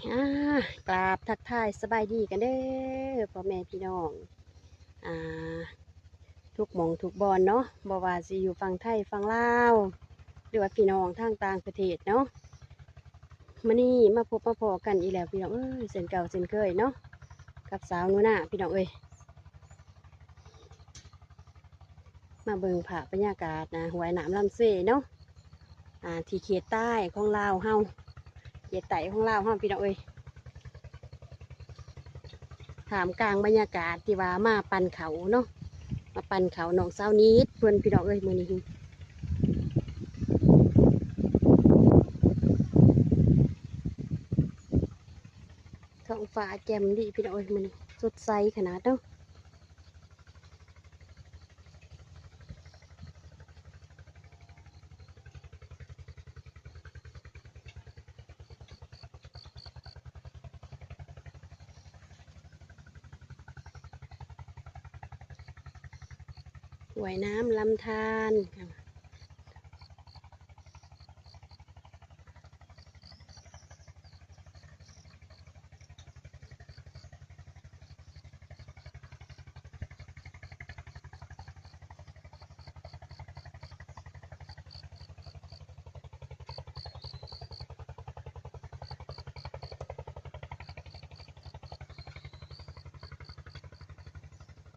อ่ากราบทักทายสบายดีกันเด้อพ่อแม่พี่น้องอ่าทุกหม่องทุกบอนเนาะบ่ว่าสิอยู่ฝั่งไทยฝั่งลาวหรือว่าพี่น้องทางต่างประเทศเนาะมื้อนี้มาพบมาพอกันอีกแล้วพี่น้องเอ้ยเส้นเก่าเส้นเคยเนาะกับสาวหนูนาพี่น้องเอ้ยมาเบิ่งภาพบรรยากาศนะห้วยน้ำลำเสเนาะที่เขตใต้ของลาวเฮาเขตใต้ของลาวเฮาพี่น้องเอ้ยถามกลางบรรยากาศที่ว่ามาปั่นเขาเนาะ มาปั่นเขาหนองเศร้านิดเพื่อนพี่น้องเอ้ยมือนี้ท้องฟ้าแจ่มดีพี่น้องเอ้ยมือนี้สดใสขนาดเนาะว่ายน้ำลำธาร